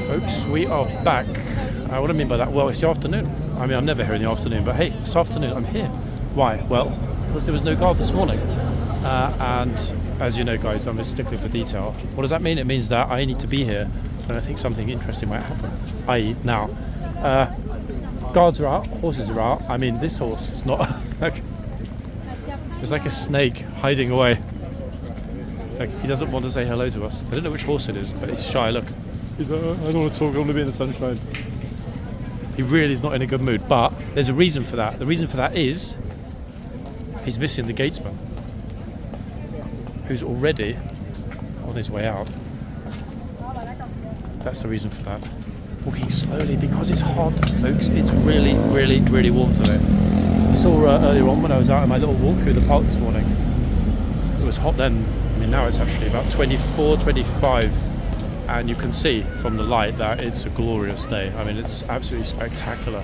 folks, we are back. What do I mean by that? Well, it's the afternoon. I mean, I'm never here in the afternoon, but hey, this afternoon I'm here. Why? Well, because there was no guard this morning. And as you know, guys, I'm a stickler for detail. What does that mean? It means that I need to be here when I think something interesting might happen. I.e., now. Guards are out, horses are out. I mean, this horse is not... it's like a snake hiding away. Like, he doesn't want to say hello to us. I don't know which horse it is, but he's shy, look. He's like, I don't want to talk, I want to be in the sunshine. He really is not in a good mood, but there's a reason for that. The reason for that is he's missing the gatesman, who's already on his way out. That's the reason for that. Walking slowly because it's hot, folks. It's really, really, really warm today. I saw earlier on when I was out on my little walk through the park this morning, it was hot then. I mean, now it's actually about 24, 25, and you can see from the light that it's a glorious day. I mean, it's absolutely spectacular.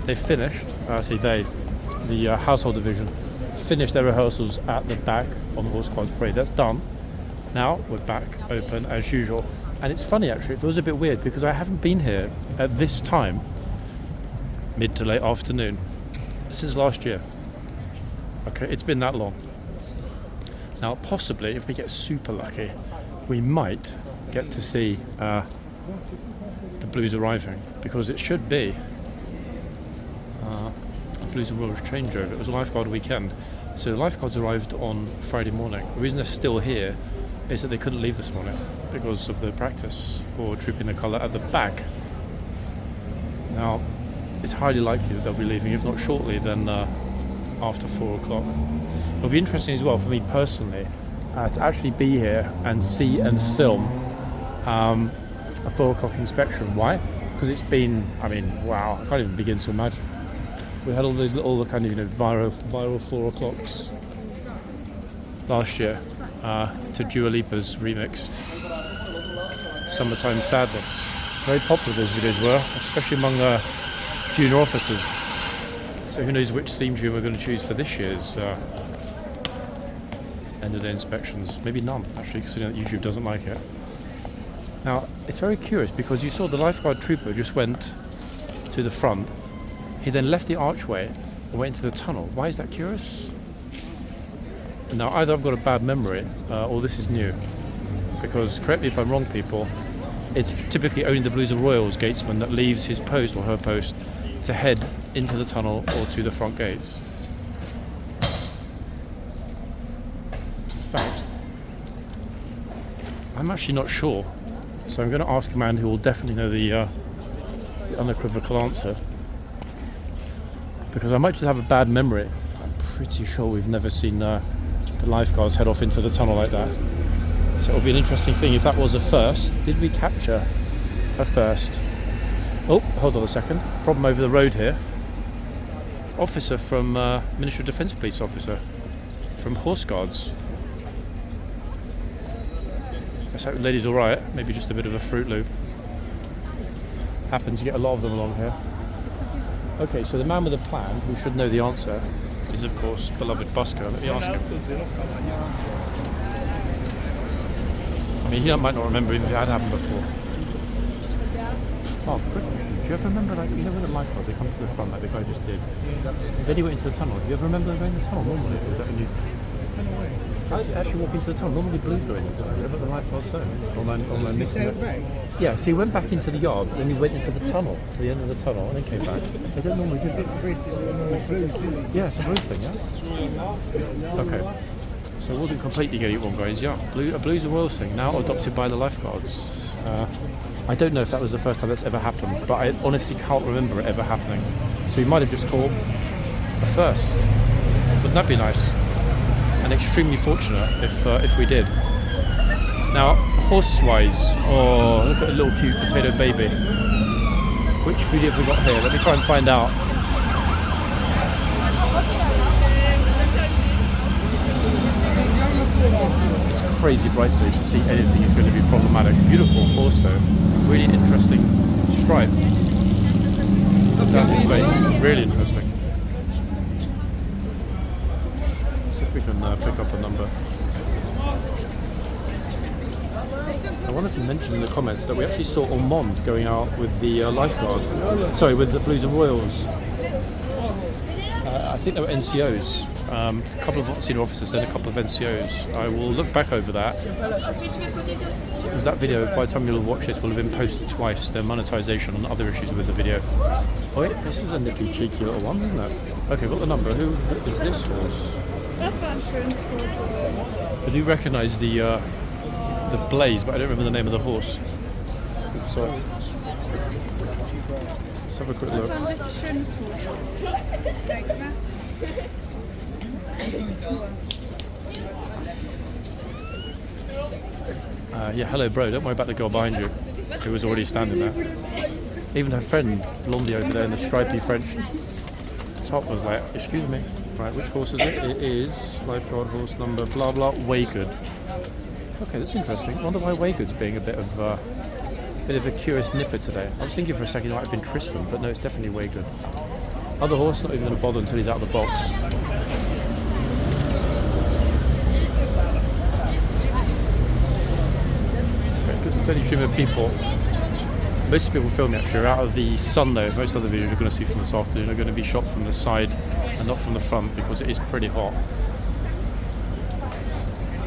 They finished, the household division, finished their rehearsals at the back on the horseguardsparade. That's done. Now we're back open as usual. And it's funny, actually, it feels a bit weird because I haven't been here at this time, mid to late afternoon, since last year. Okay, it's been that long. Now, possibly, if we get super lucky, we might get to see the Blues arriving, because it should be the Blues and Royals changeover. It was a lifeguard weekend, so the lifeguards arrived on Friday morning. The reason they're still here is that they couldn't leave this morning because of the practice for trooping the colour at the back. Now, it's highly likely that they'll be leaving, if not shortly, then after 4 o'clock. It'll be interesting as well for me personally to actually be here and see and film a 4 o'clock inspection. Why? Because it's been, I mean, wow, I can't even begin to imagine. We had all those little kind of, viral 4 o'clocks last year. To Dua Lipa's remixed Summertime Sadness. Very popular those videos were, especially among junior officers. So who knows which theme tune we're going to choose for this year's end of day inspections. Maybe none, actually, considering that YouTube doesn't like it. Now, it's very curious because you saw the lifeguard trooper just went to the front. He then left the archway and went into the tunnel. Why is that curious? Now, either I've got a bad memory or this is new, because, correct me if I'm wrong, people, it's typically only the Blues and Royals gatesman that leaves his post or her post to head into the tunnel or to the front gates. In fact, I'm actually not sure, so I'm going to ask a man who will definitely know the unequivocal answer, because I might just have a bad memory. I'm pretty sure we've never seen the lifeguards head off into the tunnel like that. So it'll be an interesting thing if that was a first. Did we capture a first? Oh, hold on a second. Problem over the road here. Officer from Ministry of Defence police officer from horseguards. Let's hope the lady's alright. Maybe just a bit of a Fruit Loop. Happens to get a lot of them along here. Okay, so the man with a plan, who should know the answer, is of course beloved Busker. Let me ask him. I mean, he might not remember if it had happened before. Oh, quick question. Do you ever remember, like, when the lifeguards, they come to the front like the guy just did? Then he went into the tunnel. Do you ever remember them going in the tunnel normally? Is that when you actually walk into the tunnel? Normally Blues go into the tunnel, but the lifeguards don't. Or am I missing it? Yeah, so he went back into the yard, but then he went into the tunnel, to the end of the tunnel, and then came back. They don't normally do that. Yeah, it's a Blues thing, yeah? Okay. So it wasn't completely getting it wrong, guys. Yeah, a Blues and Royals thing, now adopted by the lifeguards. I don't know if that was the first time that's ever happened, but I honestly can't remember it ever happening. So he might have just caught a first. Wouldn't that be nice? And extremely fortunate if we did. Now, horse-wise, oh, look at the little cute potato baby. Which beauty have we got here? Let me try and find out. It's crazy bright today, to see anything is going to be problematic. Beautiful horse though, really interesting stripe. Look down his face, really interesting. Let's see if we can pick up a number. I wonder if you mentioned in the comments that we actually saw Ormond going out with the lifeguard. Sorry, with the Blues and Royals. I think they were NCOs. A couple of senior officers, then a couple of NCOs. I will look back over that. Because that video, by the time you'll watch it, will have been posted twice. Their monetization and other issues with the video. Oh wait, this is a nippy cheeky little one, isn't it? Okay, got the number. Who is this horse? Das war ein schönes Foto. I do recognise the blaze, but I don't remember the name of the horse. So, let's have a quick look. Das war ein richtig schönes Foto. Yeah, hello bro, don't worry about the girl behind you who was already standing there. Even her friend, Blondie over there in the stripy French top was like, excuse me. Right, which horse is it? It is lifeguard horse number blah blah, Waygood. Okay, that's interesting. I wonder why Waygood's being a bit of a curious nipper today. I was thinking for a second it might have been Tristan, but no, it's definitely Waygood. Other horse, not even going to bother until he's out of the box. Good steady stream of people. Most people filming actually are out of the sun though. Most other videos you're going to see from this afternoon are going to be shot from the side and not from the front because it is pretty hot.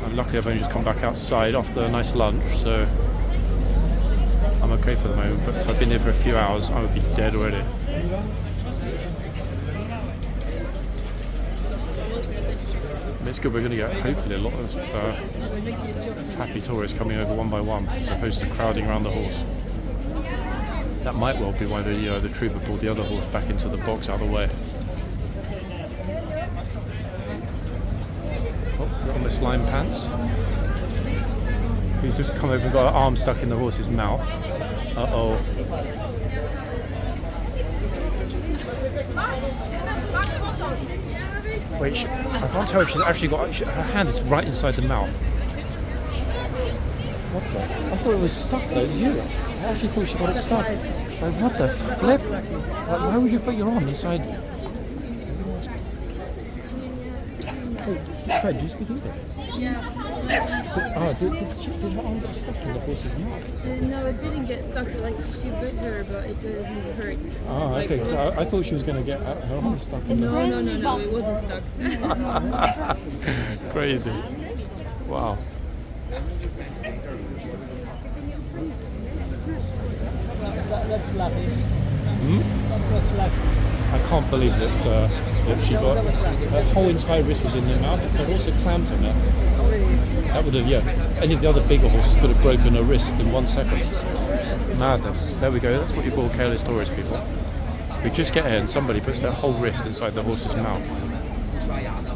And luckily I've only just come back outside after a nice lunch, so I'm okay for the moment, but if I'd been here for a few hours I would be dead already. It's good, we're going to get hopefully a lot of happy tourists coming over one by one as opposed to crowding around the horse. That might well be why the trooper pulled the other horse back into the box out of the way. Oh, got on the slime pants. He's just come over and got her arm stuck in the horse's mouth. Uh-oh. Wait, I can't tell if she's actually got... her hand is right inside the mouth. What the? I thought it was stuck though, did you? I actually thought she got it stuck. Like, what the flip? Like, why would you put your arm inside... Hey, Fred, do you speak English? Yeah. Did her arm get stuck in the horse's mouth? No, it didn't get stuck. Like she bit her, but it didn't hurt. Oh, okay. So I thought she was going to get her arm stuck in the... No, it wasn't stuck. Crazy. Wow. I can't believe that she got her whole entire wrist was in their mouth. If the horse had clamped on it, that would have, any of the other bigger horses could have broken a wrist in 1 second. Madness. There we go. That's what you call careless tourist people. We just get here and somebody puts their whole wrist inside the horse's mouth.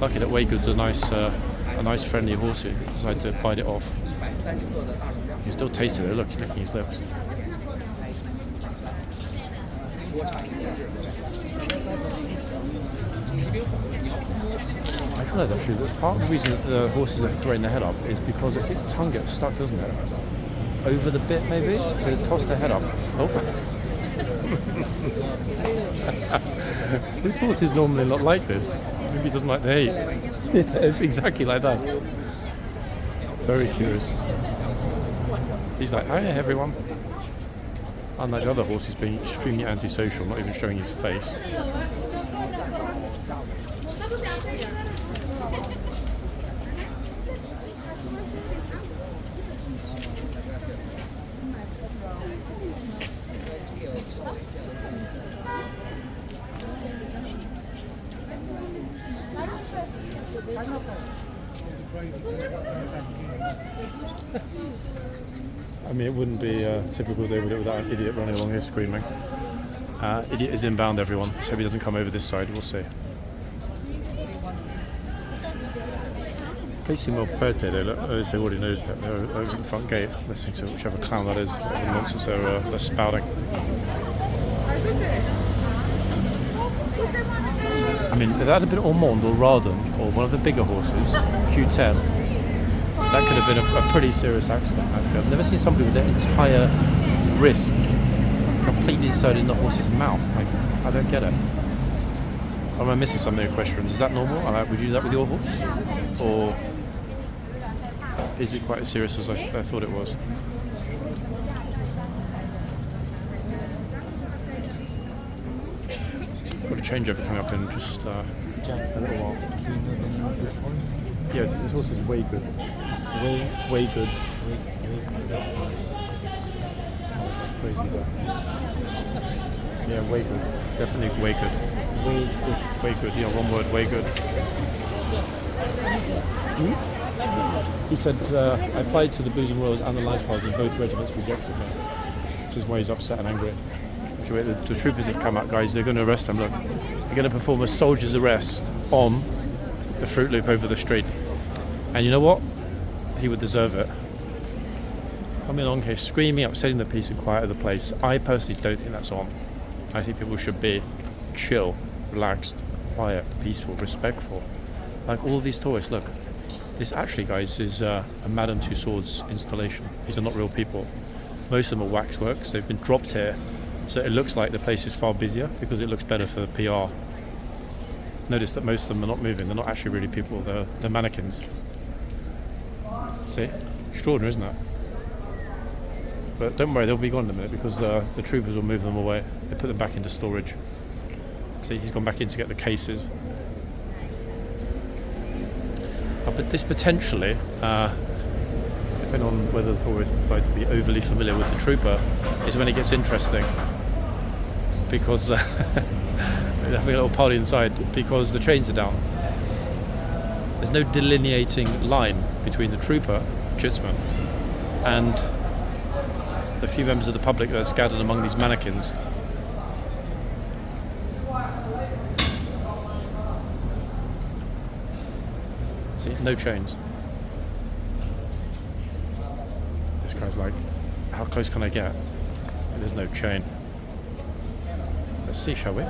Lucky that Waygood's a nice friendly horse who decided to bite it off. You can still taste it. Look, he's licking his lips. I feel like actually that part of the reason that the horses are throwing their head up is because I think the tongue gets stuck, doesn't it? Over the bit maybe, to toss their head up. Oh. This horse is normally not like this. Maybe he doesn't like the heat. It's exactly like that. Very curious. He's like, hi everyone. Unlike the other horse, he's being extremely antisocial, not even showing his face. I mean, it wouldn't be a typical day would it, without an idiot running along here screaming. Idiot is inbound, everyone. Let's hope he doesn't come over this side. We'll see. They seem well prepared today. Look, they already knows that they're over the front gate, listening to whichever clown that is, whatever nonsense they're spouting. I mean, if that had been Ormond or Radon or one of the bigger horses, Q10, that could have been a pretty serious accident, actually. I've never seen somebody with their entire wrist completely inserted in the horse's mouth. Like, I don't get it. Am I missing something in equestrians? Is that normal? Would you do that with your horse? Or is it quite as serious as I thought it was? changeover coming up in just a little while. Do you know the name of this horse? Yeah, this horse is way good. Way good. Crazy though. Yeah, way good. Definitely way good. Way good. Yeah, one word, way good. He said, I applied to the Blues and Royals and the Lifeguards and both regiments rejected me. This is why he's upset and angry. The troopers have come out, guys. They're going to arrest him. Look, they're going to perform a soldier's arrest on the Fruit Loop over the street. And you know what? He would deserve it. Coming along here, screaming, upsetting the peace and quiet of the place. I personally don't think that's on. I think people should be chill, relaxed, quiet, peaceful, respectful. Like all of these tourists, look. This actually, guys, is a Madame Tussauds installation. These are not real people. Most of them are waxworks. They've been dropped here, so it looks like the place is far busier because it looks better for PR. Notice that most of them are not moving. They're not actually really people. They're mannequins. See? Extraordinary, isn't it? But don't worry, they'll be gone in a minute because the troopers will move them away. They put them back into storage. See, he's gone back in to get the cases. But this potentially, depending on whether the tourists decide to be overly familiar with the trooper, is when it gets interesting. Because they're having a little party inside because the chains are down. There's no delineating line between the trooper, Chitzman, and the few members of the public that are scattered among these mannequins. See, no chains. This guy's like, how close can I get? There's no chain. Let's see, shall we?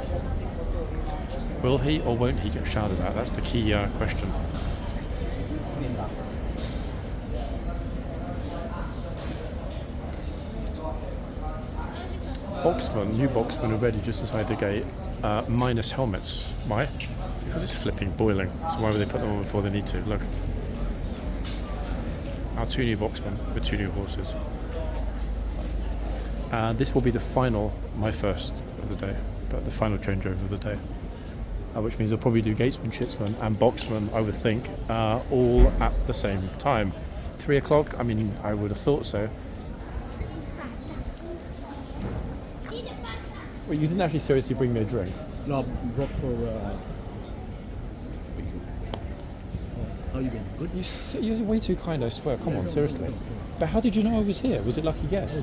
Will he or won't he get shouted at? That's the key question. New boxmen already just inside the gate, minus helmets. Why? Because it's flipping boiling. So why would they put them on before they need to? Look. Our 2 new boxmen with 2 new horses. This will be the final, my first of the day, but the final changeover of the day. Which means they'll probably do gatesman, shitsman and boxman, I would think, all at the same time. 3 o'clock, I mean, I would have thought so. Well, you didn't actually seriously bring me a drink? No, brought for... How are you doing? Good? You're way too kind, I swear. Come on, seriously. But how did you know I was here? Was it lucky guess?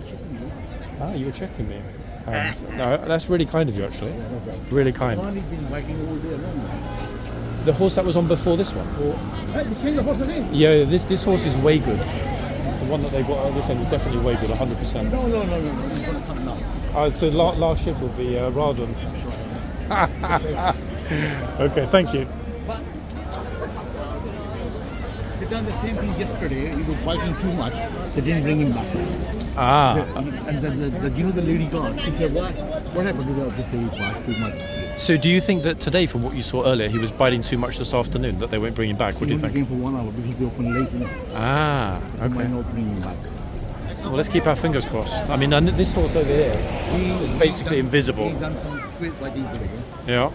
You were checking me. No, that's really kind of you, actually. Really kind. I've been working all day long. The horse that was on before this one? Hey, you changed the horse again? Yeah, this horse is way good. The one that they got at this end is definitely way good, 100%. No. He's going to come now. So last shift will be Radon. Okay, thank you. But they done the same thing yesterday. He was biting too much. They didn't bring him back. And then you know the lady guard. She said, what happened to the say he bite too much? So do you think that today, from what you saw earlier, he was biting too much this afternoon, that they won't bring him back? What do you think? He came for 1 hour because they opened late. Okay. They might not bring him back. Well, let's keep our fingers crossed. I mean, this horse over here is basically invisible. He's done some quick biting today. Yeah.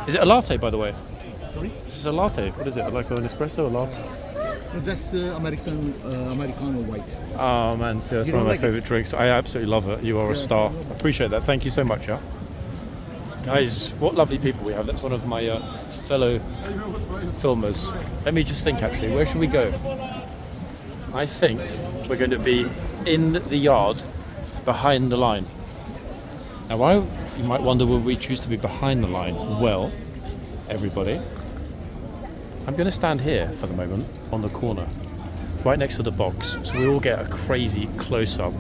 Is it a latte, by the way? Sorry? This is a latte. What is it? Like an espresso or latte? No, that's Americano white. Oh man, so that's one of my favourite drinks. I absolutely love it. You are a star. I appreciate that. Thank you so much, yeah. Guys, what lovely people we have. That's one of my fellow filmers. Let me just think, actually. Where should we go? I think we're going to be in the yard behind the line. Now, why you might wonder, will we choose to be behind the line? Well, everybody, I'm going to stand here for the moment on the corner, right next to the box, so we all get a crazy close-up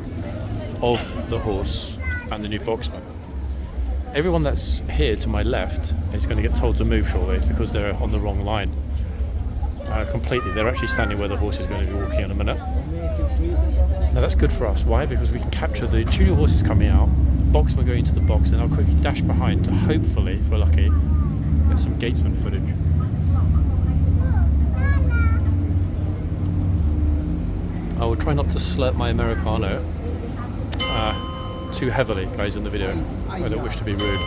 of the horse and the new boxman. Everyone that's here to my left is going to get told to move shortly because they're on the wrong line. Completely. They're actually standing where the horse is going to be walking in a minute. Now that's good for us. Why? Because we can capture the two new horses coming out, boxman going into the box, and I'll quickly dash behind to hopefully, if we're lucky, get some gatesman footage. I will try not to slurp my Americano too heavily, guys, in the video. I don't wish to be rude.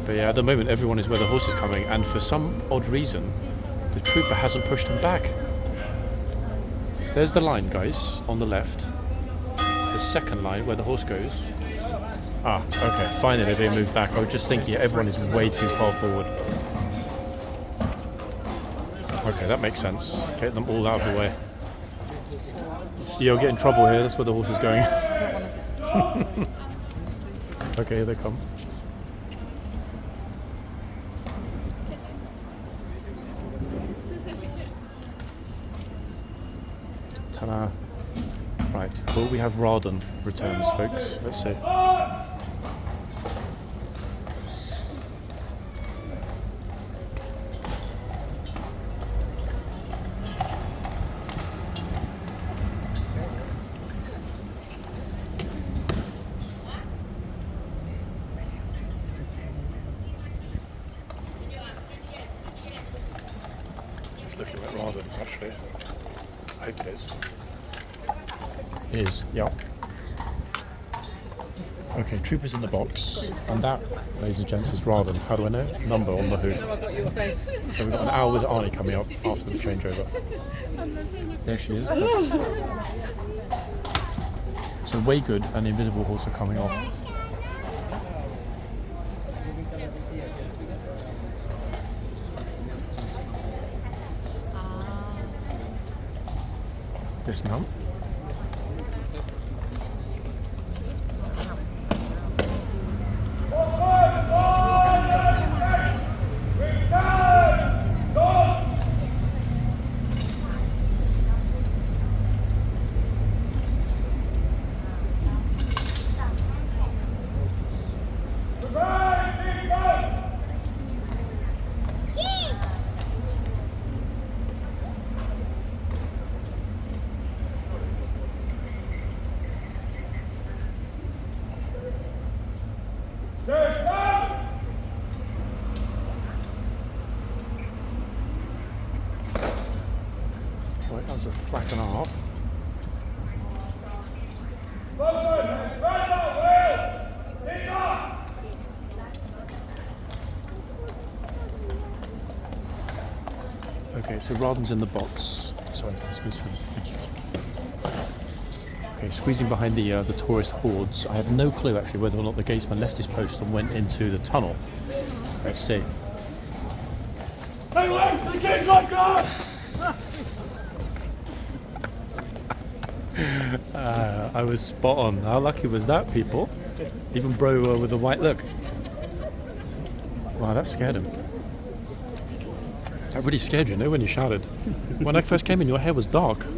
But yeah, at the moment everyone is where the horse is coming, and for some odd reason, the trooper hasn't pushed them back. There's the line, guys, on the left. The second line where the horse goes. Ah, okay, finally they moved back. I was just thinking everyone is way too far forward. Okay, that makes sense. Get them all out of the way. You'll get in trouble here, that's where the horse is going. Okay, here they come. Ta-da. Right, will we have Rawdon returns, folks? Let's see. It's looking like Rawdon, actually. I hope it is. It is, yeah. Okay, troopers in the box, and that, ladies and gents, is Rawdon. How do I know? Number on the hoof. So we've got an hour with Arnie coming up after the changeover. There she is. So Waygood and the Invisible Horse are coming off. Dismount. Right, that was a thwack and a half. Okay, so Rawdon's in the box. Sorry, excuse me. Thank you. Okay, squeezing behind the tourist hordes. I have no clue actually whether or not the gatesman left his post and went into the tunnel. Let's see. Hey, wait! The kingsguards! I was spot on. How lucky was that, people? Even bro with a white look. Wow, that scared him. That really scared you, when you shouted. When I first came in, your hair was dark. You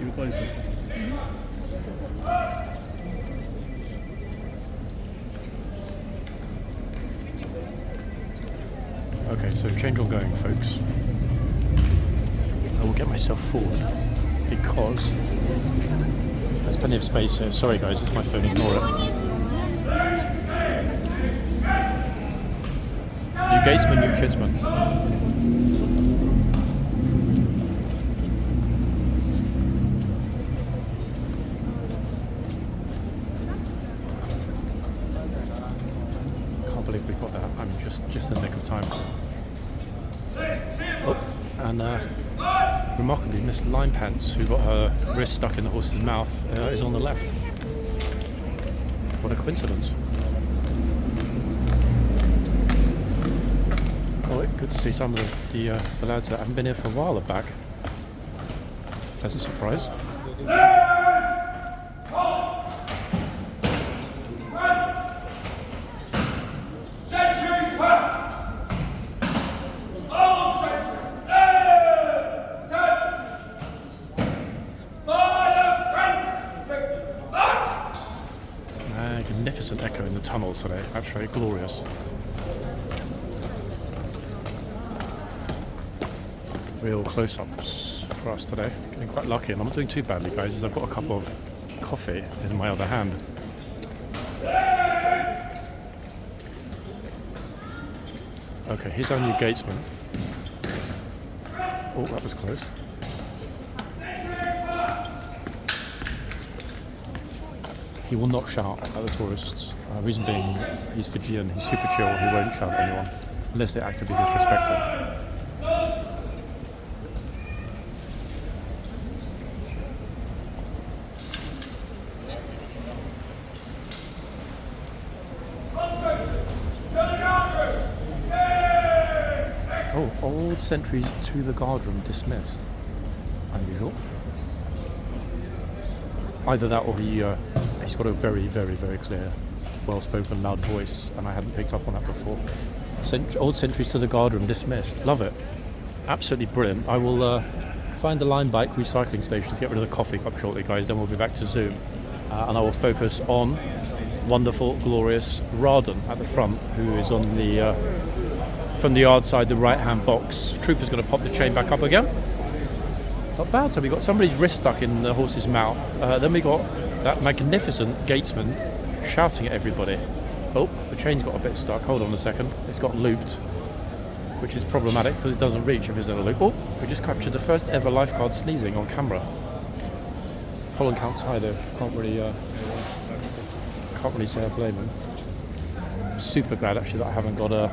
were closer. Okay, so change on going, folks. I will get myself forward because there's plenty of space here. Sorry guys, it's my phone, ignore it. New gatesman, new tritzman. Can't believe we got that. I'm just in the nick of time. Oh, and remarkably, Miss Linepants, who got her wrist stuck in the horse's mouth, is on the left. What a coincidence. Oh, good to see some of the lads that haven't been here for a while are back. Pleasant surprise. Magnificent echo in the tunnel today, actually glorious. Real close-ups for us today. Getting quite lucky, and I'm not doing too badly, guys, as I've got a cup of coffee in my other hand. Okay, here's our new gatesman. Oh, that was close. He will not shout at the tourists. Reason being, he's Fijian, he's super chill, he won't shout at anyone unless they actively disrespect him. Oh, old sentries to the guardroom dismissed. Unusual. Either that or he's got a very, very, very clear, well-spoken, loud voice, and I hadn't picked up on that before. Old sentries to the guardroom dismissed. Love it. Absolutely brilliant. I will find the line bike recycling station to get rid of the coffee cup shortly, guys. Then we'll be back to Zoom. And I will focus on wonderful, glorious Raden at the front, who is on the from the yard side, the right-hand box. Trooper's going to pop the chain back up again. Not bad. So we got somebody's wrist stuck in the horse's mouth. Then we got that magnificent gatesman shouting at everybody. Oh, the chain's got a bit stuck. Hold on a second. It's got looped, which is problematic because it doesn't reach if it's in a loop. Oh, we just captured the first ever lifeguard sneezing on camera. Holland counts high though. Can't really say I blame him. I'm super glad actually that I haven't got a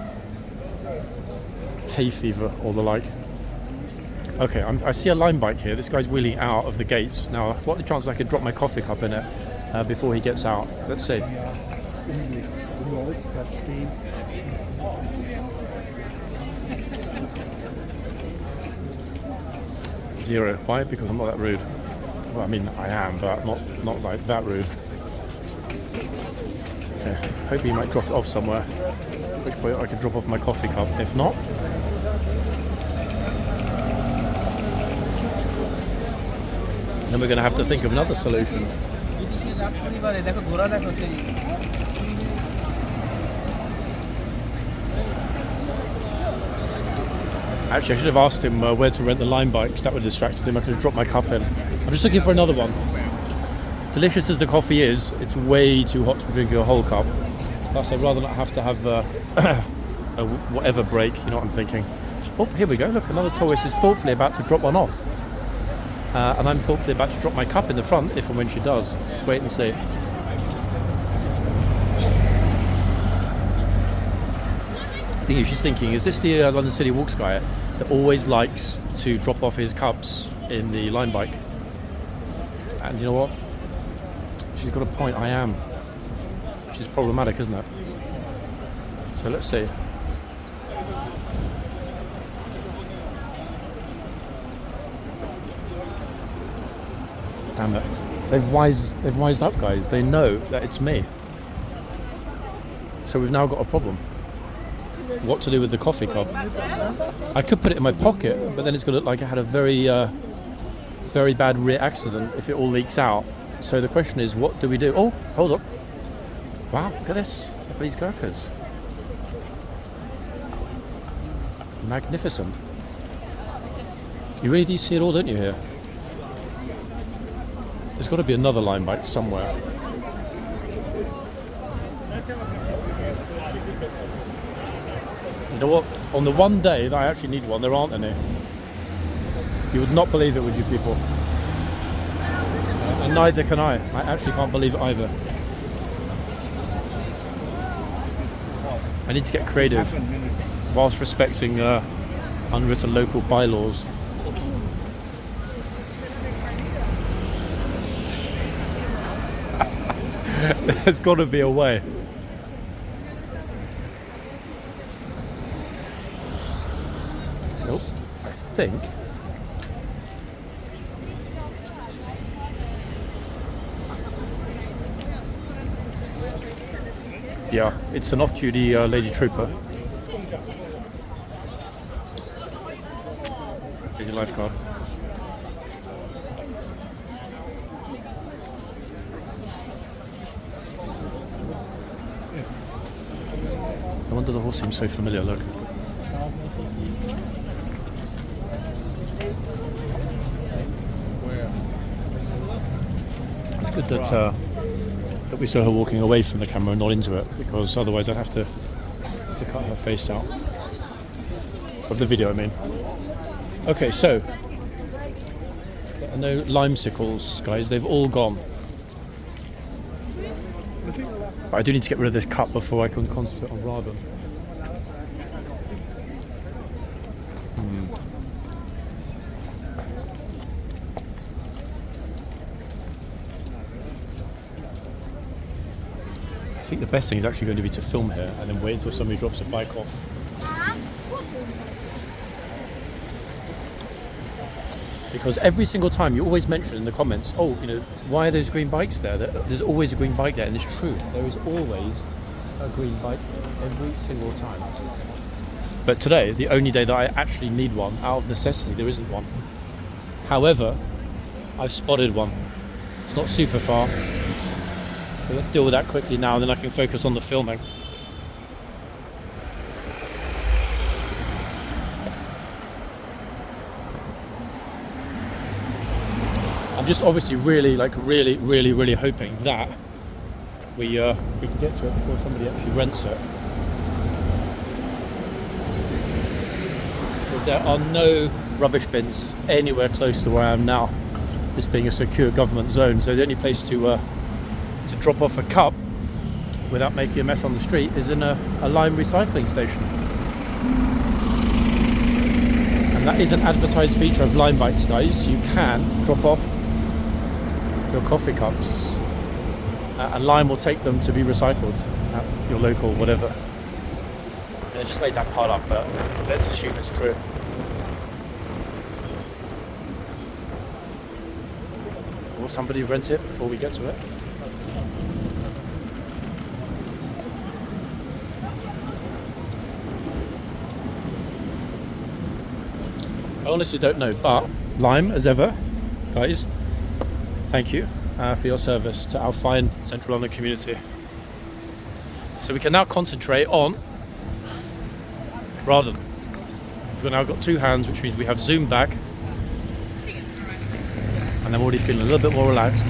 hay fever or the like. Okay, I see a line bike here. This guy's wheeling out of the gates. Now, what are the chances I could drop my coffee cup in it before he gets out? Let's see. Zero. Why? Because I'm not that rude. Well, I mean, I am, but not like that rude. Okay, hope he might drop it off somewhere. At which point I can drop off my coffee cup. If not, then we're going to have to think of another solution. Actually, I should have asked him where to rent the line bikes. That would have distracted him. I could have dropped my cup in. I'm just looking for another one. Delicious as the coffee is, it's way too hot to be drinking a whole cup. Plus, I'd rather not have to have a whatever break, you know what I'm thinking. Oh, here we go. Look, another tourist is thoughtfully about to drop one off. And I'm thoughtfully about to drop my cup in the front if and when she does. Let's wait and see. The thing is, she's thinking, is this the London City Walks guy that always likes to drop off his cups in the line bike? And you know what? She's got a point, I am. Which is problematic, isn't it? So let's see. Damn it. They've wised up, guys. They know that it's me. So we've now got a problem. What to do with the coffee cup? I could put it in my pocket, but then it's going to look like I had a very bad rear accident if it all leaks out. So the question is, what do we do? Oh, hold on. Wow, look at this. Look at these gurkhas. Magnificent. You really do see it all, don't you, here? There's got to be another line bike somewhere. You know what? On the one day that I actually need one, there aren't any. You would not believe it, would you, people? And neither can I. I actually can't believe it either. I need to get creative whilst respecting unwritten local bylaws. There's got to be a way. Nope. I think. Yeah, it's an off-duty lady trooper. Here's your lifeguard. I wonder the horse seems so familiar, look. It's good that we saw her walking away from the camera and not into it, because otherwise I'd have to cut her face out. Of the video, I mean. Okay, so no limesicles, guys, they've all gone. But I do need to get rid of this cup before I can concentrate on Radom. I think the best thing is actually going to be to film here and then wait until somebody drops a bike off. Because every single time you always mention in the comments, oh, you know, why are those green bikes there? There's always a green bike there, and it's true. There is always a green bike there, every single time. But today, the only day that I actually need one, out of necessity, there isn't one. However, I've spotted one. It's not super far. So let's deal with that quickly now, and then I can focus on the filming. I'm just obviously really hoping that we can get to it before somebody actually rents it. Because there are no rubbish bins anywhere close to where I am now, this being a secure government zone. So the only place to drop off a cup without making a mess on the street is in a lime recycling station. And that is an advertised feature of Lime Bikes, guys. You can drop off your coffee cups and Lime will take them to be recycled at your local whatever. And I just made that part up, but let's assume it's true. Will somebody rent it before we get to it? I honestly don't know, but Lime, as ever, guys, thank you for your service to our fine Central London community. So we can now concentrate on Radom. We've now got two hands, which means we have Zoom back, and I'm already feeling a little bit more relaxed.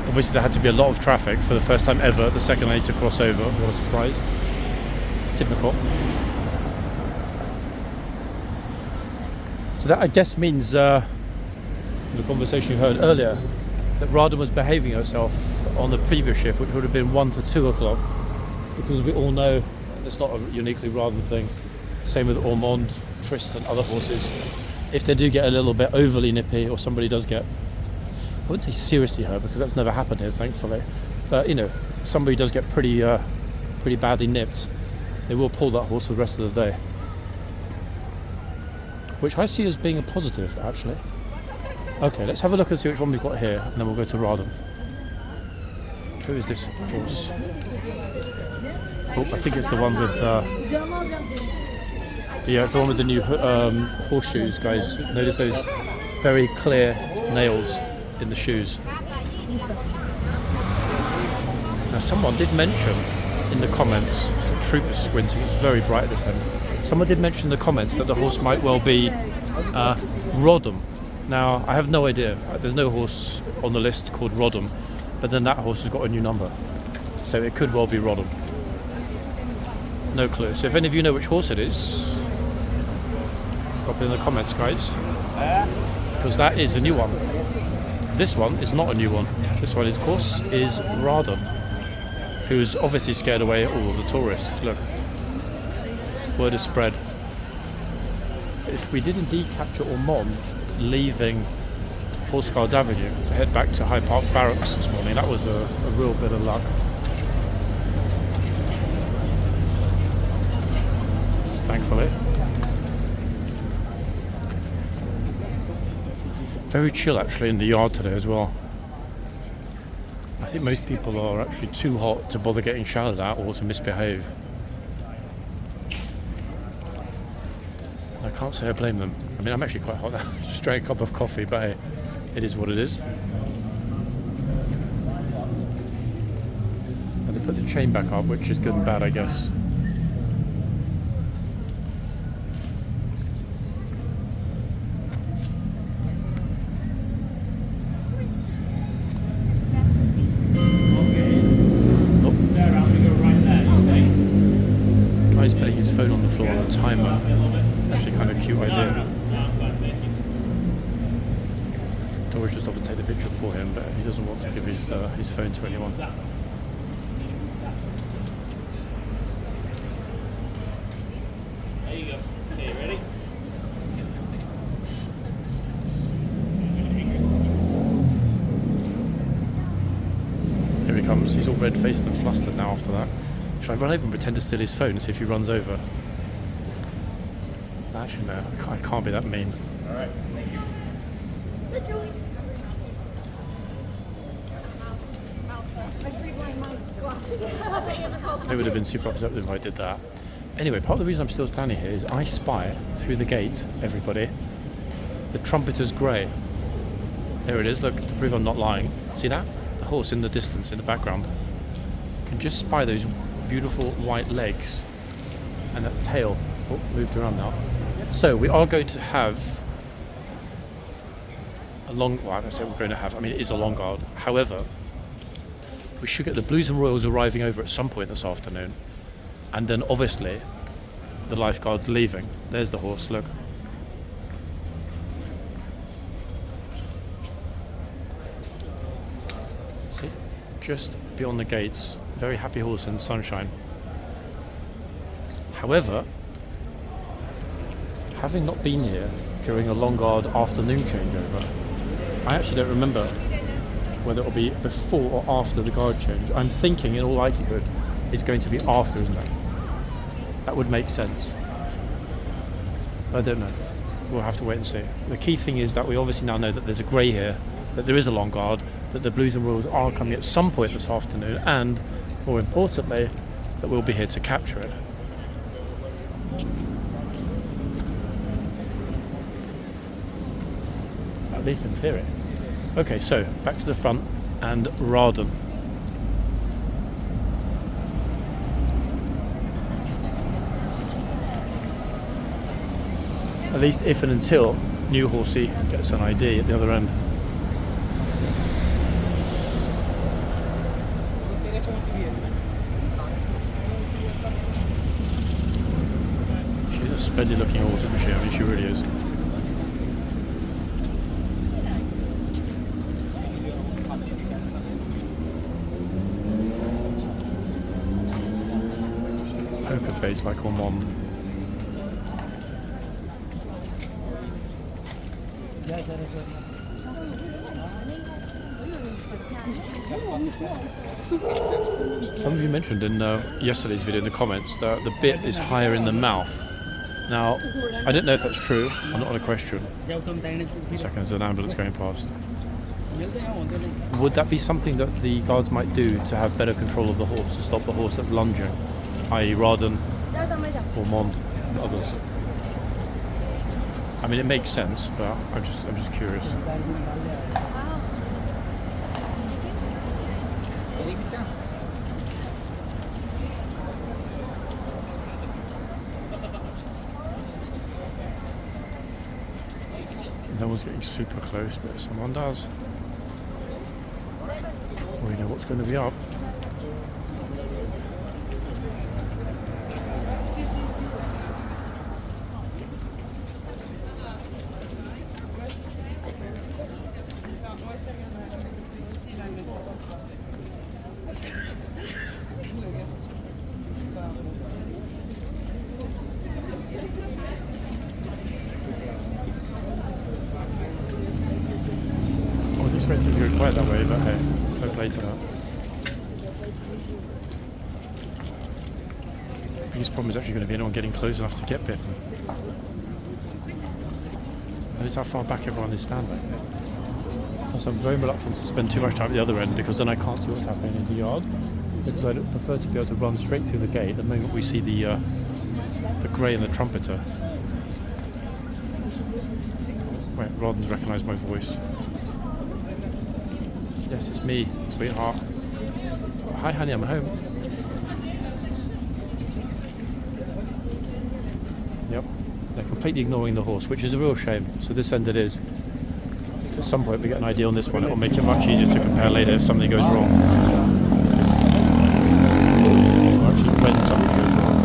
Obviously there had to be a lot of traffic for the first time ever, the second I need to cross over. What a surprise. Typical. So that I guess means, the conversation you heard earlier, that Radom was behaving herself on the previous shift, which would have been 1 to 2 o'clock, because we all know it's not a uniquely Radom thing. Same with Ormond, Trist and other horses. If they do get a little bit overly nippy, or somebody does get, I wouldn't say seriously hurt, because that's never happened here, thankfully. But you know, somebody does get pretty badly nipped, they will pull that horse for the rest of the day. Which I see as being a positive, actually. Okay, let's have a look and see which one we've got here, and then we'll go to Radom. Who is this horse? Oh, I think it's the one with... yeah, it's the one with the new horseshoes, guys. Notice those very clear nails in the shoes. Now, someone did mention in the comments, Trooper's squinting, it's very bright at this end. Someone did mention in the comments that the horse might well be Radom. Now, I have no idea. There's no horse on the list called Radom, but then that horse has got a new number. So it could well be Radom. No clue. So if any of you know which horse it is, drop it in the comments, guys. Because that is a new one. This one is not a new one. This one, of course, is Radom, who's obviously scared away all of the tourists. Look, word is spread. If we did indeed capture Ormond leaving Horseguards Avenue to head back to Hyde Park Barracks this morning, that was a real bit of luck. Thankfully. Very chill actually in the yard today as well. I think most people are actually too hot to bother getting shouted at or to misbehave. I can't say I blame them. I mean, I'm actually quite hot now. Just drank a cup of coffee, but hey, it is what it is. And they put the chain back up, which is good and bad, I guess. his phone on the floor on a timer. Actually kind of a cute idea. Doris just offered to take the picture for him, but he doesn't want to give his phone to anyone. There you go. Okay, ready? Here he comes. He's all red-faced and flustered now after that. Should I run over and pretend to steal his phone and see if he runs over? Actually, no. I can't be that mean. All right. Thank you. They would have been super upset if I did that. Anyway, part of the reason I'm still standing here is I spy through the gate, everybody, the trumpeter's grey. There it is, look, to prove I'm not lying. See that? The horse in the distance, in the background. You can just spy those beautiful white legs and that tail. Oh, moved around now. So we are going to have a long, well, I say we're going to have, I mean it is a long guard. However, we should get the Blues and Royals arriving over at some point this afternoon. And then obviously the lifeguards leaving. There's the horse, look. See, just beyond the gates, very happy horse in the sunshine. However, having not been here during a long guard afternoon changeover, I actually don't remember whether it'll be before or after the guard change. I'm thinking in all likelihood it's going to be after, isn't it? That would make sense. But I don't know. We'll have to wait and see. The key thing is that we obviously now know that there's a grey here, that there is a long guard, that the Blues and Royals are coming at some point this afternoon, and, more importantly, that we'll be here to capture it. At least in theory. Okay, so back to the front and Rawdon. At least if and until new horsey gets an ID at the other end. She's a splendid looking horse, isn't she? I mean, she really is. Poker face like Ormond. Some of you mentioned in yesterday's video in the comments that the bit is higher in the mouth. Now, I don't know if that's true. I'm not on a question. 1 second, there's an ambulance going past. Would that be something that the guards might do to have better control of the horse, to stop the horse that's lunging, i.e. Rawdon, Ormond, and others? I mean, it makes sense, but I'm just curious. No one's getting super close, but someone does. We know what's going to be up. I was expecting to go quite that way, but hey, no play to that. The biggest problem is actually going to be anyone getting close enough to get bitten. Notice how far back everyone is standing. So I'm very reluctant to spend too much time at the other end, because then I can't see what's happening in the yard. Because I'd prefer to be able to run straight through the gate the moment we see the grey and the trumpeter. Wait, Rawdon's recognised my voice. Yes, it's me, sweetheart. Oh, hi, honey, I'm home. Yep, they're completely ignoring the horse, which is a real shame. So this end it is. If at some point we get an idea on this one, it'll make it much easier to compare later if something goes wrong. Or actually when something goes wrong.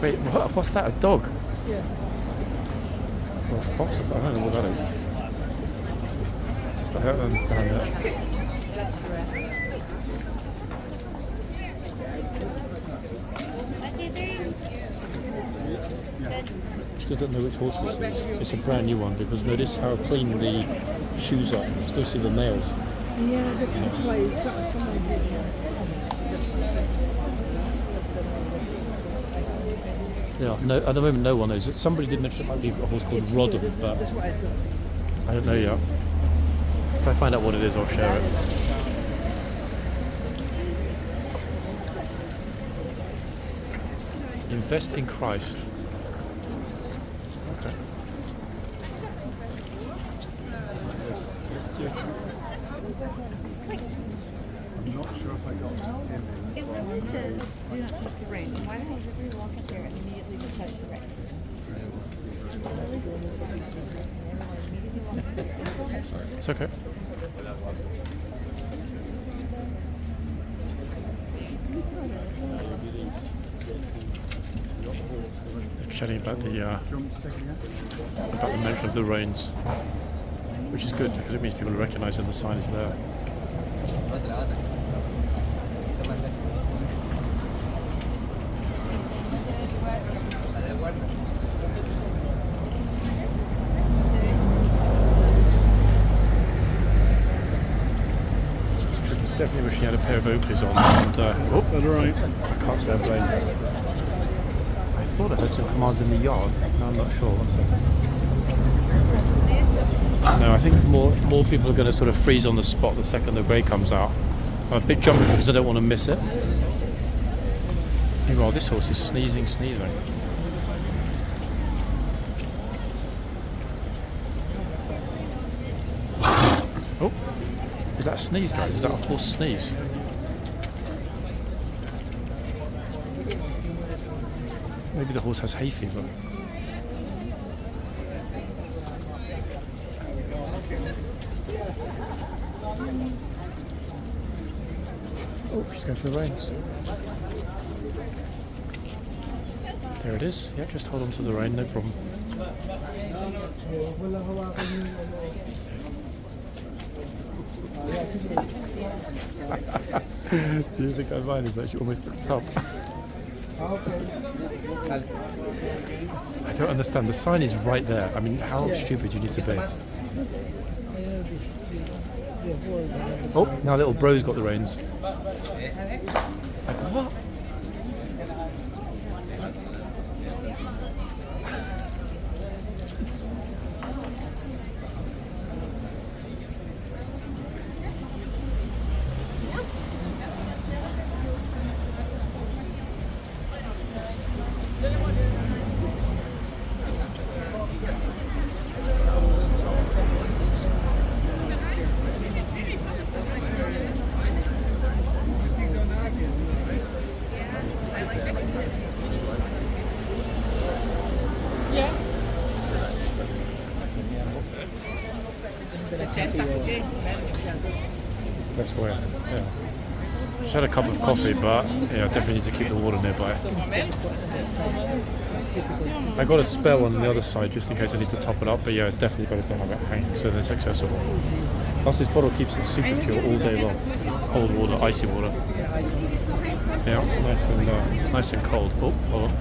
Wait, what's that? A dog? Yeah. Or a fox? I don't know what that is. It's just I don't understand it. That's rare. Still don't know which horse this is. It's a brand new one because notice how clean the shoes are. You still see the nails. Yeah, that's why someone did. Yeah, no, at the moment no one knows. Somebody did mention it might be a horse called Rodham, but That's what I thought. I don't know yet. If I find out what it is, I'll share it. Invest in Christ. Okay. I'm not sure if I got him. It literally says, do not touch the reins. Why the hell does everybody walk up there and immediately just touch the reins? It's okay. They're chatting about the mention of the reins, which is good because it means people recognise that the sign is there. Definitely wish he had a pair of Oakleys on. And, Is that right? I can't say I've I thought I heard some commands in the yard. No, I'm not sure. One second. No, I think more people are going to sort of freeze on the spot the second the grey comes out. I'm a bit jumpy because I don't want to miss it. Meanwhile, this horse is sneezing. Oh. Is that a sneeze, guys? Is that a horse sneeze? Maybe the horse has hay fever. Oh, she's going for the reins. There it is. Yeah, just hold on to the rein, no problem. Do you think mine is actually almost at the top? I don't understand. The sign is right there. I mean, how stupid do you need to be? Oh, now little bro's got the reins. Like, what? That's where, yeah. Just had a cup of coffee, but yeah, I definitely need to keep the water nearby. I got a spare one on the other side just in case I need to top it up, but yeah, it's definitely better to have it hanging so that it's accessible. Plus, this bottle keeps it super chill all day long. Cold water, icy water. Yeah, nice and cold. Oh, hold on.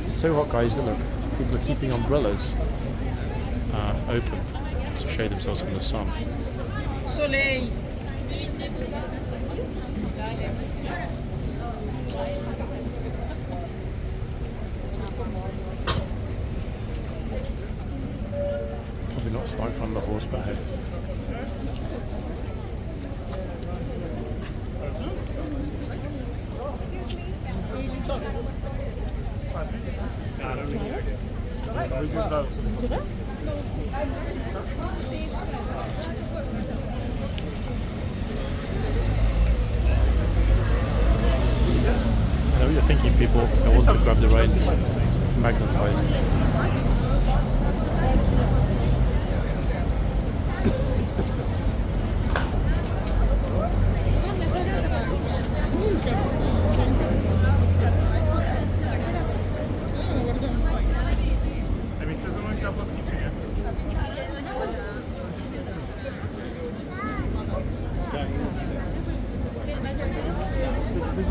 It's so hot, guys, that look, people are keeping umbrellas open to shade themselves from the sun. Soleil. Probably not smart in front of the horse, but hey. I know what you're thinking, people. I want to grab the reins. Magnetized. The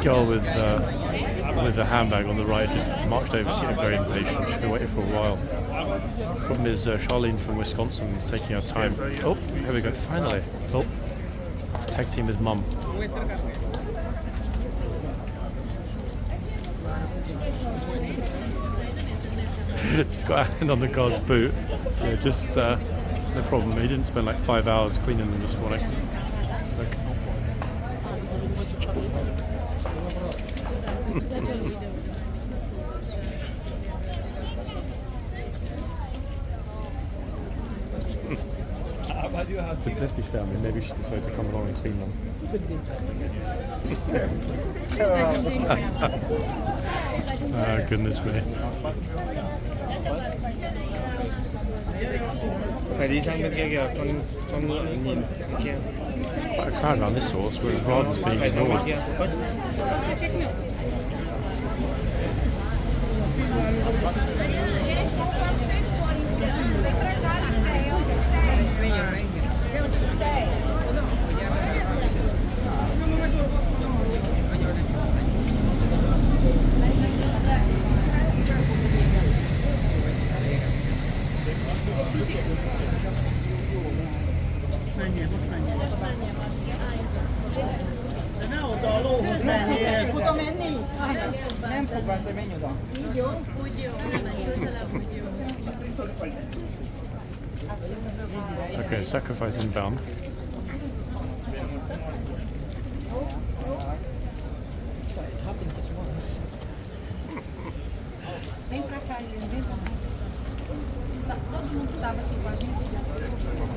girl with the handbag on the right just marched over, getting very impatient. She's been waiting for a while. Problem is, Charlene from Wisconsin is taking her time. Oh, here we go, finally. Oh, tag team with Mum. She's got her hand on the guard's boot. Yeah, just no problem. He didn't spend like 5 hours cleaning them this morning. Look. Let's be fair, I mean, maybe she decided to come along and clean them. Oh, goodness me. Quite a crowd around this horse, where Rada's being ignored. Okay, sacrifice inbound.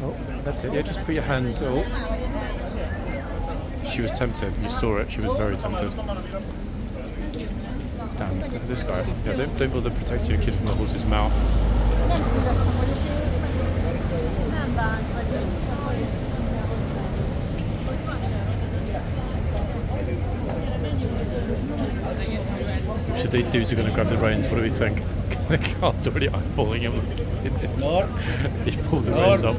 Oh, that's it. Yeah, just put your hand. Oh, she was tempted. You saw it. She was very tempted. Damn, look at this guy. Yeah, don't bother protecting your kid from the horse's mouth. What should they do to going to grab the reins? What do we think? The car's already eyeballing him. Look at this. He pulled the reins up.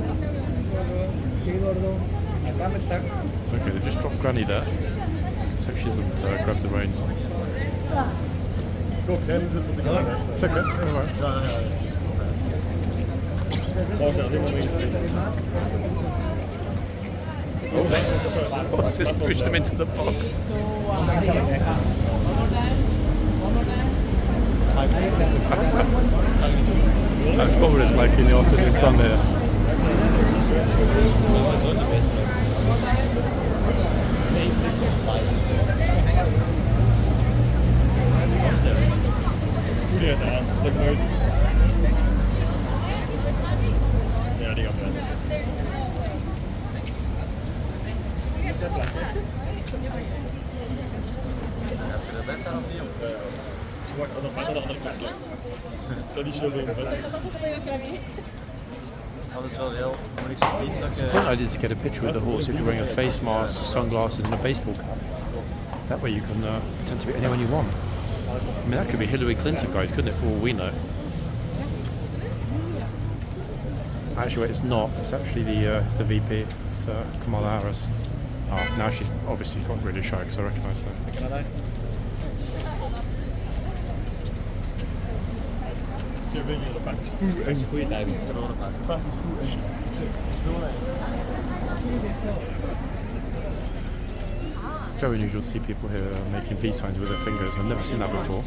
Okay, they just dropped Granny there. Except she doesn't grab the reins. It's okay, alright. What's this? Pushed him into the box. I forgot what it's like in the afternoon sun here. It's a good idea to get a picture with the horse if you're wearing a face mask, sunglasses and a baseball cap. That way you can pretend to be anyone you want. I mean, that could be Hillary Clinton, guys, couldn't it, for all we know? Actually, wait, it's not. It's actually it's the VP. It's Kamala Harris. Oh, now she's obviously got really shy because I recognise her. Very unusual to see people here making V signs with their fingers. I've never seen that before.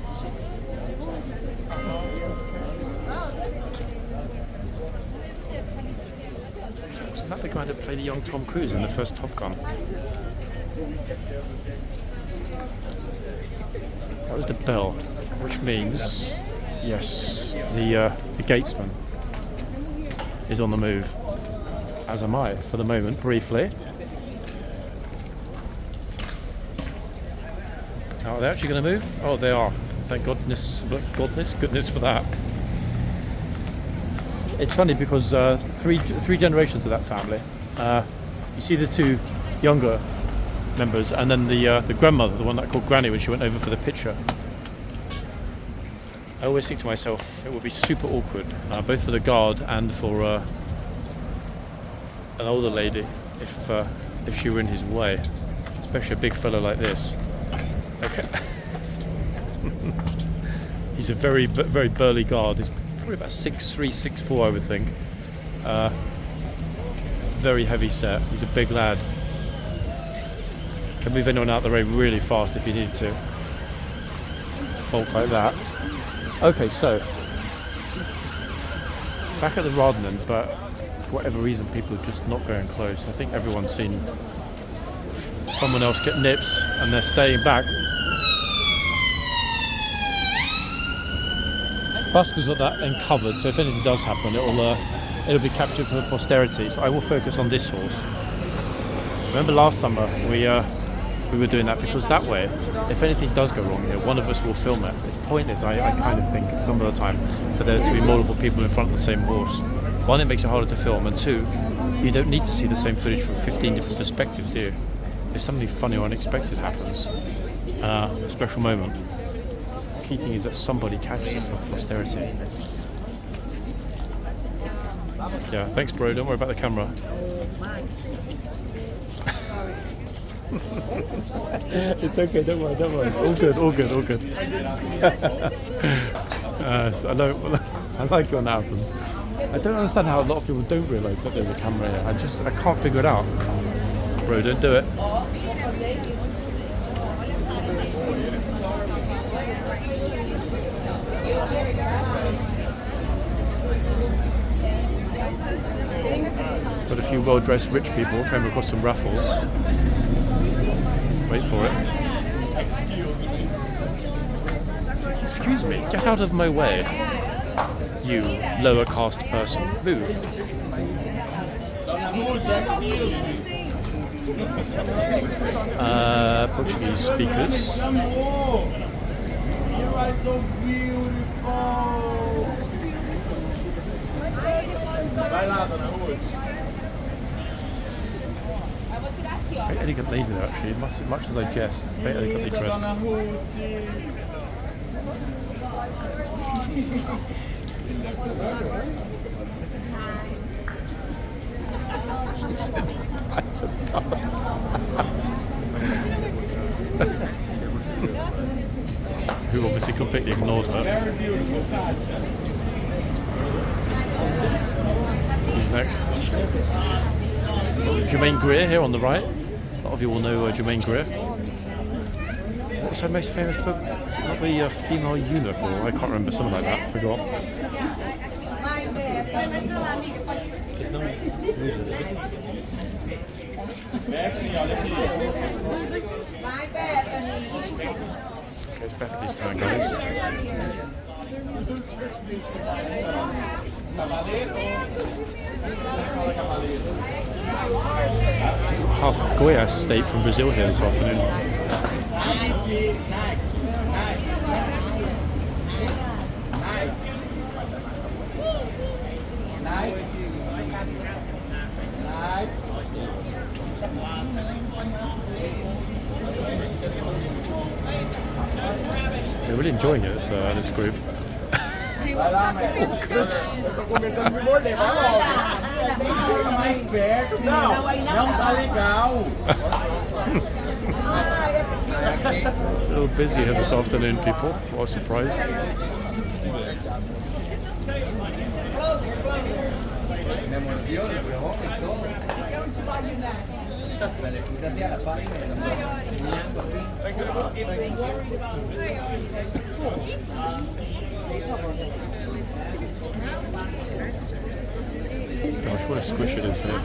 Wasn't that the guy that played the young Tom Cruise in the first Top Gun? That was the bell, which means, yes, the gatesman is on the move, as am I for the moment, briefly. Now, are they actually going to move? Oh, they are. Thank goodness for that. It's funny because three generations of that family. You see the two younger members, and then the grandmother, the one that I called Granny when she went over for the picture. I always think to myself, it would be super awkward, both for the guard and for an older lady, if she were in his way, especially a big fellow like this. Okay. He's a very burly guard. He's probably about 6'3", 6'4", I would think. Very heavy set. He's a big lad. Can move anyone out the way really fast if you need to. Folk like that. Okay, so back at the Radnan, but for whatever reason people are just not going close. I think everyone's seen someone else get nips and they're staying back. Buskers got that end covered, so if anything does happen, it'll be captured for posterity. So I will focus on this horse. Remember last summer we were doing that because that way, if anything does go wrong here, one of us will film it. It's pointless, I kind of think, some of the time, for there to be multiple people in front of the same horse. One, it makes it harder to film, and two, you don't need to see the same footage from 15 different perspectives, do you? If something funny or unexpected happens, a special moment, the key thing is that somebody catches it for posterity. Yeah, thanks bro, don't worry about the camera. It's okay, don't worry, it's all good. So I like it when that happens. I don't understand how a lot of people don't realise that there's a camera here. I can't figure it out. Bro, don't do it. Got a few well-dressed rich people, came across some raffles. Wait for it. Excuse me, get out of my way. You lower caste person. Move. Portuguese speakers. You are so beautiful. Vai lá, dona Ruth. Very elegant lady though, actually, much as I jest. Very elegantly dressed. She said, I said, God. Who obviously completely ignored her. Who's next? Jermaine Greer here on the right. A lot of you will know Jermaine Greer. What's her most famous book? Not the Female Eunuch, or I can't remember, something like that. I forgot. Okay, it's Bethany's turn, guys. Half Goiás state from Brazil here this afternoon. They're really enjoying it, this group. Vai lá, Good. Eu tô comentando me morder, vai logo. Fica mais perto. Não, não tá legal. A little busy here this afternoon, people. What a surprise. Gosh, what a squish it is here.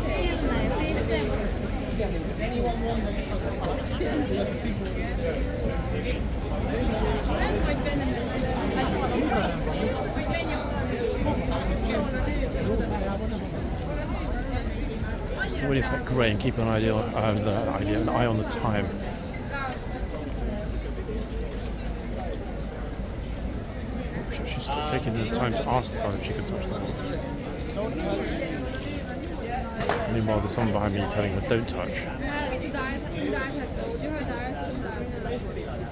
Really affect grey and keep an eye on the time. She's taking the time to ask the guy if she could touch the horse. Meanwhile, there's someone behind me telling her don't touch.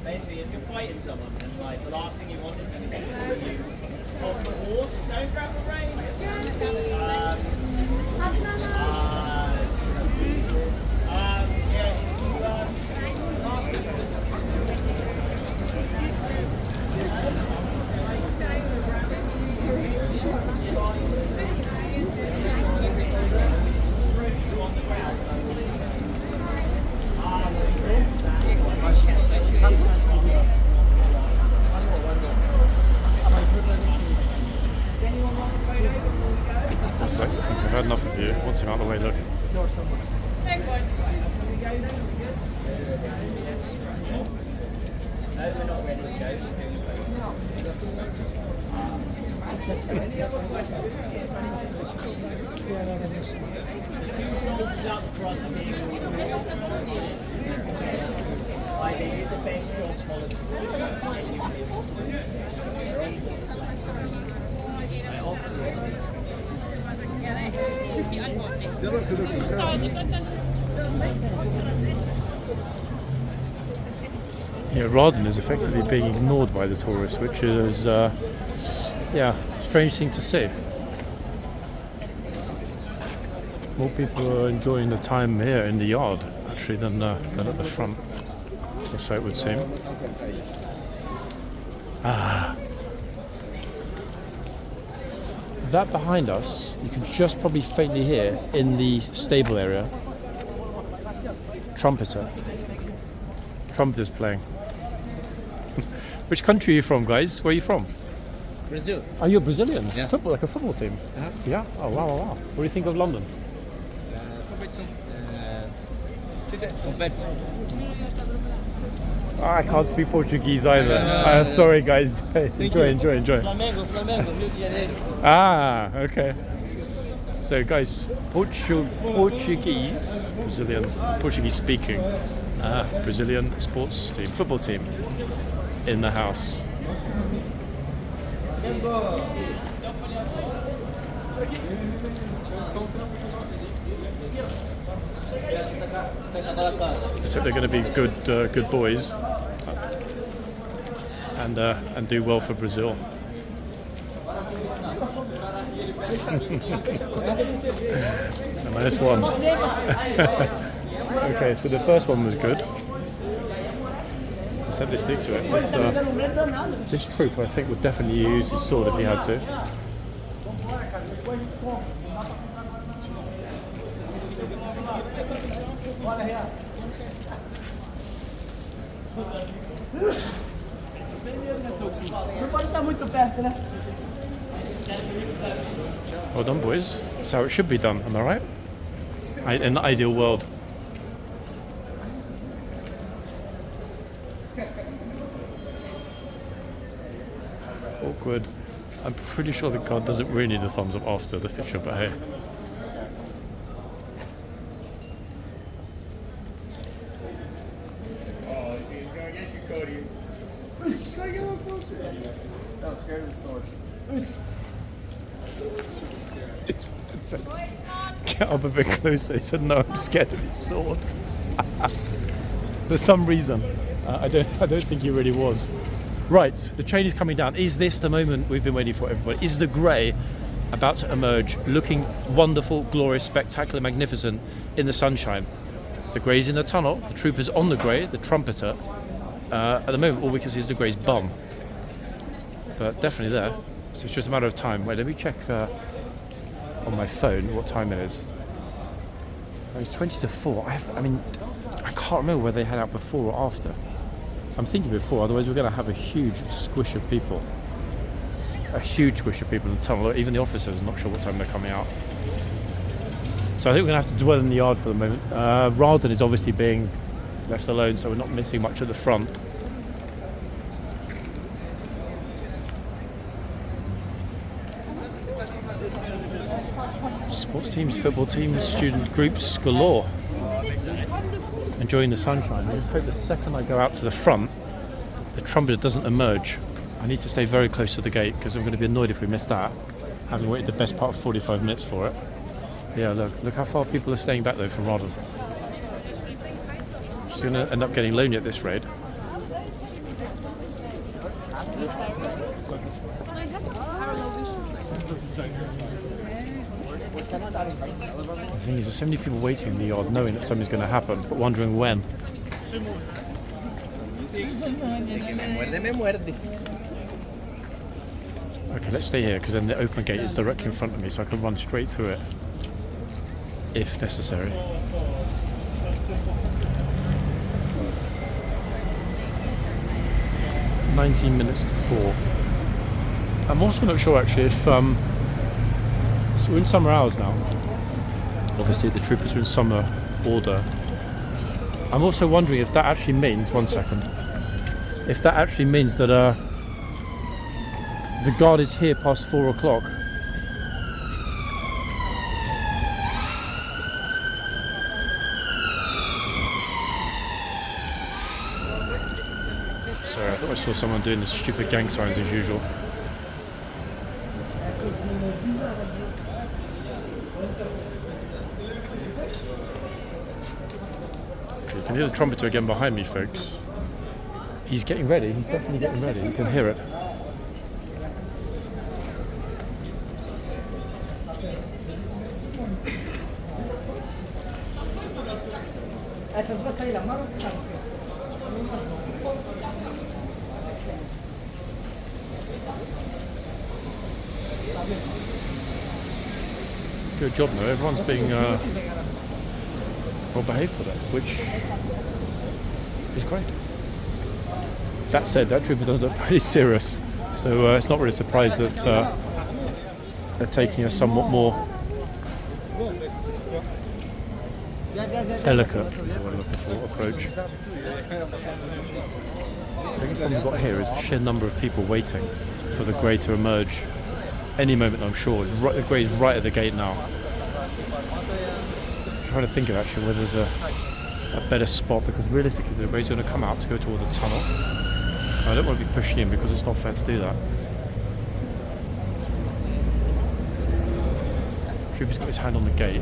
Basically, if you're fighting someone, then like the last thing you want is them to throw you off the horse. Don't grab the reins. Looks like I've had enough of you. Wants him out of the way, look. Yeah, Rawdon is effectively being ignored by the tourists, which is, yeah, a strange thing to see. More people are enjoying the time here in the yard, actually, than at the front, or so it would seem. That behind us, you can just probably faintly hear in the stable area. Trumpeter's playing. Which country are you from, guys? Where are you from? Brazil. Oh, you're Brazilians? Yeah. Football, like a football team? Yeah? Oh, wow, wow, wow. What do you think of London? Competition. I can't speak Portuguese either. Sorry, guys. Enjoy. Flamengo, Rio de Janeiro. Ah, okay. So, guys, Portuguese, Brazilian, Portuguese speaking, Brazilian sports team, football team in the house. So they're going to be good boys and do well for Brazil. Nice one. Okay, so the first one was good. Let's have this stick to it. This troop, I think, would definitely use his sword if he had to. Well done, boys. That's how it should be done, am I right? In the ideal world. Awkward. I'm pretty sure the guard doesn't really need a thumbs up after the picture, but hey. Oh, he's going to get you, Cody. He's going to get a little closer. No, I'm scared of the sword. Get up a bit closer. He said, "No, I'm scared of his sword." For some reason, I don't think he really was. Right, the train is coming down. Is this the moment we've been waiting for, everybody? Is the grey about to emerge, looking wonderful, glorious, spectacular, magnificent in the sunshine? The grey's in the tunnel. The trooper's on the grey. The trumpeter. At the moment, all we can see is the grey's bum, but definitely there. So it's just a matter of time. Wait, let me check on my phone what time it is. It's 20 to 4. I can't remember whether they head out before or after. I'm thinking before, otherwise we're going to have a huge squish of people. A huge squish of people in the tunnel. Even the officers are not sure what time they're coming out. So I think we're going to have to dwell in the yard for the moment. Rawdon is obviously being left alone, so we're not missing much at the front. Sports teams, football teams, student groups galore. Enjoying the sunshine. I just hope the second I go out to the front, the trumpeter doesn't emerge. I need to stay very close to the gate because I'm going to be annoyed if we miss that, having waited the best part of 45 minutes for it. Yeah, look how far people are staying back though from Rawdon. She's going to end up getting lonely at this raid. The thing is, there's so many people waiting in the yard knowing that something's going to happen, but wondering when. Okay, let's stay here because then the open gate is directly in front of me, so I can run straight through it if necessary. "19 minutes to 4. I'm also not sure actually if so we're in summer hours now. Obviously the troopers are in summer order. I'm also wondering if that actually means, one second, if that actually means that the guard is here past 4 o'clock. Sorry, I thought I saw someone doing the stupid gang signs as usual. Okay, you can hear the trumpeter again behind me, folks. He's getting ready, he's definitely getting ready, you can hear it. Good job, though. Everyone's being well behaved today, which is great. That said, that trooper does look pretty serious, so it's not really a surprise that they're taking a somewhat more delicate, is what I'm looking for, approach. The biggest one we've got here is a sheer number of people waiting for the grey to emerge any moment, I'm sure. The grey is right at the gate now. I'm trying to think of actually whether there's a better spot, because realistically the grey's going to come out to go toward the tunnel. I don't want to be pushing in because it's not fair to do that. Trooper's got his hand on the gate.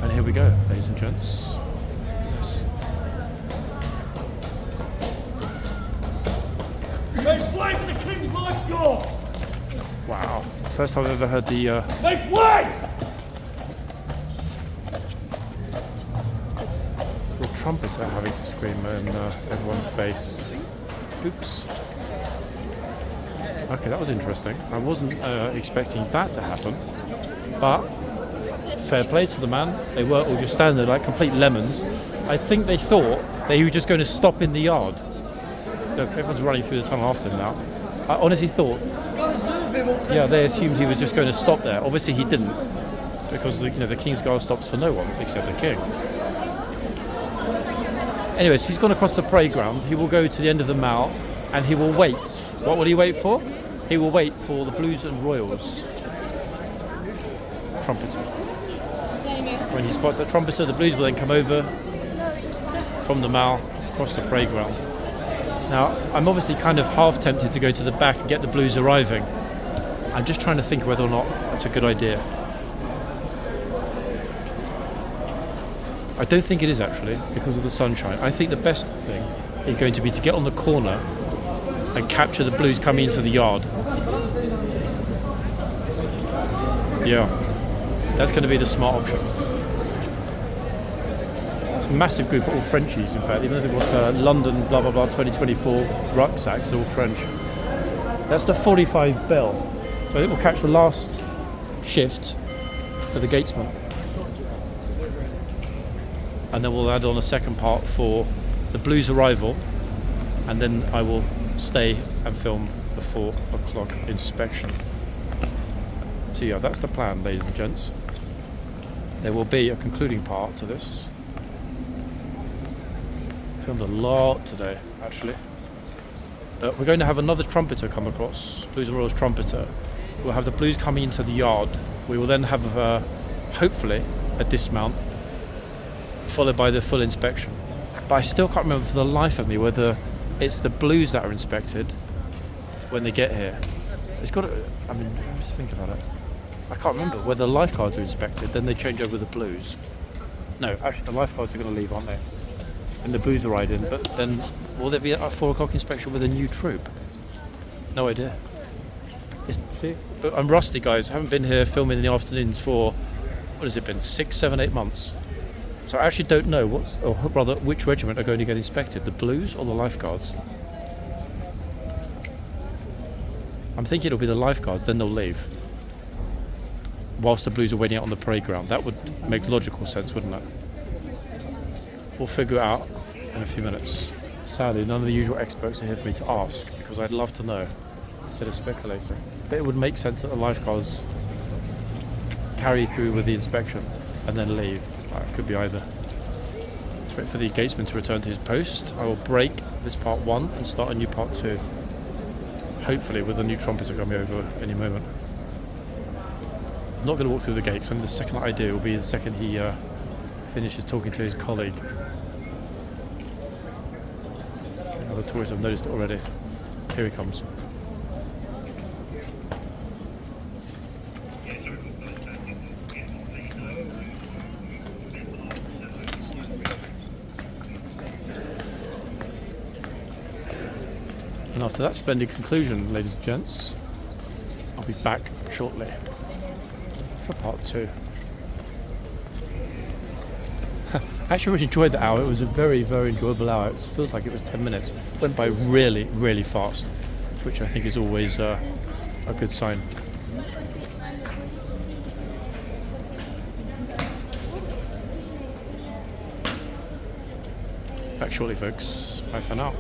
And here we go, ladies and gents. Yes. Make way for the Kingslifeguard! Wow. First time I've ever heard the Make way! the trumpeter having to scream in everyone's face. Oops. Okay, that was interesting. I wasn't expecting that to happen, but fair play to the man. They weren't all just standing there like complete lemons. I think they thought that he was just going to stop in the yard. Look, everyone's running through the tunnel after him now. I honestly thought, yeah, they assumed he was just going to stop there. Obviously he didn't, because the Kingsguard stops for no one except the king. Anyways, he's gone across the parade ground. He will go to the end of the mall and he will wait. What will he wait for? He will wait for the Blues and Royals trumpeter. When he spots that trumpeter, the Blues will then come over from the mall across the parade ground. Now, I'm obviously kind of half tempted to go to the back and get the Blues arriving. I'm just trying to think whether or not that's a good idea. I don't think it is actually, because of the sunshine. I think the best thing is going to be to get on the corner and capture the Blues coming into the yard. Yeah, that's going to be the smart option. It's a massive group of all Frenchies, in fact, even though they've got London blah blah blah 2024 rucksacks, they're all French. That's the 45 bell. So I think we'll catch the last shift for the gatesman. And then we'll add on a second part for the Blues arrival, and then I will stay and film the 4 o'clock inspection. So yeah, that's the plan, ladies and gents. There will be a concluding part to this. Filmed a lot today, actually. We're going to have another trumpeter come across, Blues and Royals trumpeter. We'll have the Blues coming into the yard. We will then have, hopefully, a dismount, followed by the full inspection. But I still can't remember for the life of me whether it's the Blues that are inspected when they get here. It's got to, I mean, just think about it. I can't remember whether the lifeguards are inspected, then they change over the blues. No, actually the lifeguards are going to leave, aren't they? And the blues are riding, but then will there be a 4 o'clock inspection with a new troop? No idea. See, but I'm rusty, guys. I haven't been here filming in the afternoons for, what has it been, 6, 7, 8 months. So I actually don't know which regiment are going to get inspected, the blues or the lifeguards. I'm thinking it'll be the lifeguards, then they'll leave. Whilst the blues are waiting out on the parade ground. That would make logical sense, wouldn't it? We'll figure it out in a few minutes. Sadly, none of the usual experts are here for me to ask, because I'd love to know, instead of speculating. But it would make sense that the lifeguards carry through with the inspection and then leave. It could be either. Let's wait for the gatesman to return to his post. I will break this part 1 and start a new part 2. Hopefully with a new trumpeter coming over any moment. I'm not going to walk through the gate, because the second I do will be the second he finishes talking to his colleague. So other tourists have noticed it already. Here he comes. And after that splendid conclusion, ladies and gents, I'll be back shortly for part 2. I actually really enjoyed the hour. It was a very, very enjoyable hour. It feels like it was 10 minutes. It went by really, really fast, which I think is always a good sign. Back shortly, folks. Bye for now.